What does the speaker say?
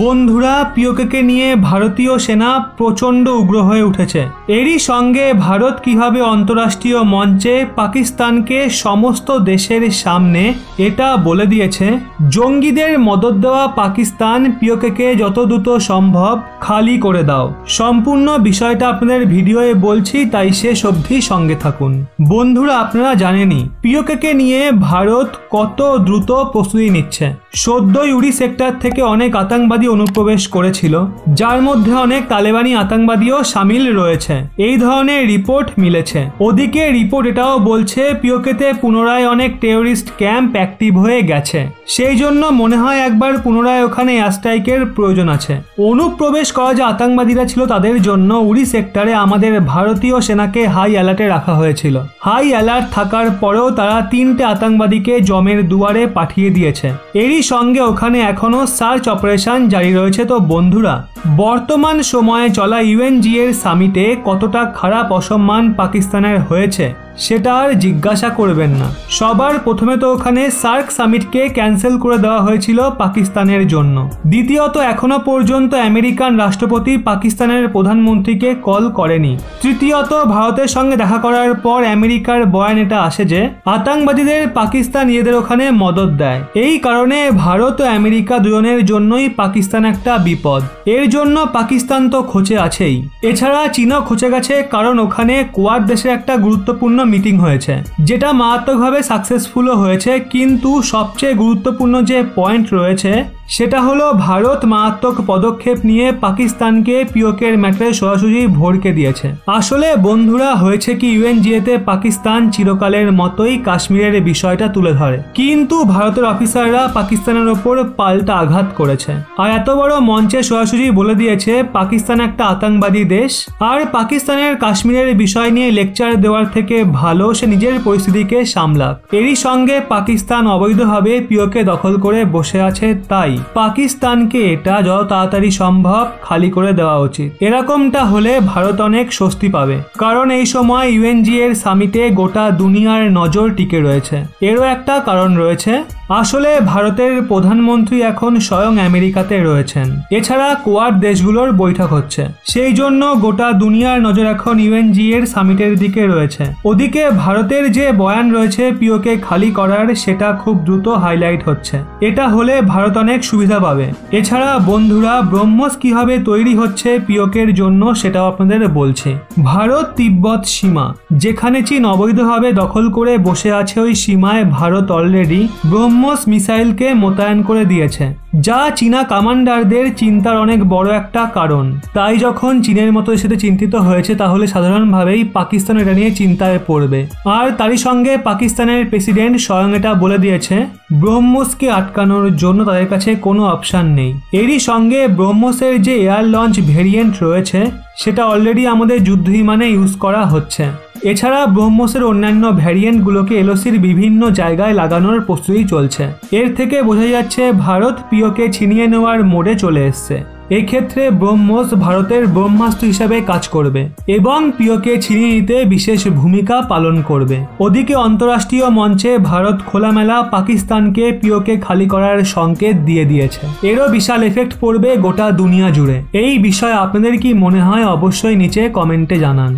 বন্ধুরা, পিওকেকে নিয়ে ভারতীয় সেনা প্রচণ্ড উগ্র হয়ে উঠেছে। এরই সঙ্গে ভারত কিভাবে অন্তর্রাষ্ট্রীয় মঞ্চে পাকিস্তানকে সমস্ত দেশের সামনে এটা বলে দিয়েছে, জঙ্গিদের মদদ দেওয়া পাকিস্তান পিওকেকে যত দ্রুত সম্ভব খালি করে দাও। সম্পূর্ণ বিষয়টা আপনাদের ভিডিওয়ে বলছি, তাই শেষ অবধি সঙ্গে থাকুন। বন্ধুরা, আপনারা জানেনই পিওকেকে নিয়ে ভারত কত দ্রুত প্রস্তুতি নিচ্ছে। সদ্যই উরি সেক্টর থেকে অনেক আতঙ্কবাদী অনুপ্রবেশ করেছিল, যার মধ্যে অনেক তালেবানি আতঙ্কবাদীও সামিল রয়েছে, এই ধরনের রিপোর্ট মিলেছে। ওদিকে রিপোর্ট এটাও বলছে পিওকেতে পুনরায় অনেক টেররিস্ট ক্যাম্প অ্যাক্টিভ হয়ে গেছে, সেই জন্য মনে হয় একবার পুনরায় ওখানে এয়ার স্ট্রাইকের প্রয়োজন আছে। অনুপ্রবেশ করা যে আতঙ্কবাদীরা ছিল তাদের জন্য উরি সেক্টরে আমাদের ভারতীয় সেনাকে হাই অ্যালার্টে রাখা হয়েছিল। হাই অ্যালার্ট থাকার পরেও তারা 3টে আতঙ্কবাদীকে জমের দুয়ারে পাঠিয়ে দিয়েছে। এরই সঙ্গে ওখানে এখনো সার্চ অপারেশন জারি রয়েছে। তো বন্ধুরা, বর্তমান সময়ে চলা ইউএনজি এর সামিটে কতটা খারাপ অসম্মান পাকিস্তানের হয়েছে সেটা আর জিজ্ঞাসা করবেন না। সবার প্রথমে তো ওখানে সার্ক সামিটকে ক্যান্সেল করে দেওয়া হয়েছিল পাকিস্তানের জন্য। দ্বিতীয়ত, এখনো পর্যন্ত আমেরিকান রাষ্ট্রপতি পাকিস্তানের প্রধানমন্ত্রীকে কল করেনি। তৃতীয়ত, ভারতের সঙ্গে দেখা করার পর আমেরিকার বয়ান এটা আসে যে আতঙ্কবাদীদের পাকিস্তান নিজেদের ওখানে মদদ দেয়। এই কারণে ভারত ও আমেরিকা দুজনের জন্যই পাকিস্তান একটা বিপদ। এর জন্য পাকিস্তান তো খোঁচে আছেই, এছাড়া চীনও খোঁচে গেছে, কারণ ওখানে কোয়াড দেশের একটা গুরুত্বপূর্ণ মিটিং হয়েছে, যেটা মারাত্মকভাবে সাকসেসফুলও হয়েছে। কিন্তু সবচেয়ে গুরুত্বপূর্ণ যে পয়েন্ট রয়েছে সেটা হলো ভারত মারাত্মক পদক্ষেপ নিয়ে পাকিস্তানকে পিওকের ম্যাটারে সরাসরি ভড়কে দিয়েছে। আসলে বন্ধুরা, হয়েছে কি, ইউএনজিএতে পাকিস্তান চিরকালের মতোই কাশ্মীরের বিষয়টা তুলে ধরে, কিন্তু ভারতের অফিসাররা পাকিস্তানের ওপর পাল্টা আঘাত করেছে। আর এত বড় মঞ্চে সরাসরি বলে দিয়েছে পাকিস্তান একটা আতঙ্কবাদী দেশ, আর পাকিস্তানের কাশ্মীরের বিষয় নিয়ে লেকচার দেওয়ার থেকে ভালো সে নিজের পরিস্থিতিকে সামলাক। এরই সঙ্গে পাকিস্তান অবৈধভাবে পিওকে দখল করে বসে আছে, তাই পাকিস্তানকে এটা যত তাড়াতাড়ি সম্ভব খালি করে দেওয়া উচিত। এরকমটা হলে ভারত অনেক স্বস্তি পাবে, কারণ এই সময় ইউএনজি এর সামিটে গোটা দুনিয়ার নজর টিকে রয়েছে। এরও একটা কারণ রয়েছে, আসলে ভারতের প্রধানমন্ত্রী এখন স্বয়ং আমেরিকাতে রয়েছেন, এছাড়া কোয়াড দেশগুলোর বৈঠক হচ্ছে, সেই জন্য গোটা দুনিয়ার নজর এখন ইউএনজি এর সামিটের দিকে রয়েছে। ওদিকে ভারতের যে বয়ান রয়েছে পিওকে খালি করার, সেটা খুব দ্রুত হাইলাইট হচ্ছে। এটা হলে ভারত অনেক সুবিধা পাবে। এছাড়া বন্ধুরা, ব্রহ্মস কিভাবে তৈরি হচ্ছে পিওকের জন্য সেটাও আপনাদের বলছি। ভারত তিব্বত সীমা, যেখানে চীন অবৈধভাবে দখল করে বসে আছে, ওই সীমায় ভারত অলরেডি ব্রহ্মস মিসাইলকে মোতায়েন করে দিয়েছে, যা চীনা কমান্ডারদের চিন্তার অনেক বড় একটা কারণ। তাই যখন চীনের মতো সাথে চিন্তিত হয়েছে, তাহলে সাধারণভাবেই পাকিস্তান এটা নিয়ে চিন্তায় পড়বে। আর তারই সঙ্গে পাকিস্তানের প্রেসিডেন্ট স্বয়ং এটা বলে দিয়েছে ব্রহ্মসকে আটকানোর জন্য তাদের কাছে কোনো অপশান নেই। এরই সঙ্গে ব্রহ্মসের যে এয়ার লঞ্চ ভেরিয়েন্ট রয়েছে সেটা অলরেডি আমাদের যুদ্ধ বিমানে ইউজ করা হচ্ছে। এছাড়া ব্রহ্মসের অন্যান্য ভ্যারিয়েন্টগুলোকে এলওসির বিভিন্ন জায়গায় লাগানোর প্রস্তুতি চলছে। এর থেকে বোঝা যাচ্ছে ভারত পিওকে ছিনিয়ে নেওয়ার মোডে চলে এসছে। এক্ষেত্রে ব্রহ্মস ভারতের ব্রহ্মাস্ত্র হিসাবে কাজ করবে এবং পিওকে ছিনিয়ে নিতে বিশেষ ভূমিকা পালন করবে। ওদিকে অন্তর্রাষ্ট্রীয় মঞ্চে ভারত খোলামেলা পাকিস্তানকে পিওকে খালি করার সংকেত দিয়ে দিয়েছে। এরও বিশাল এফেক্ট পড়বে গোটা দুনিয়া জুড়ে। এই বিষয়ে আপনাদের কি মনে হয় অবশ্যই নিচে কমেন্টে জানান।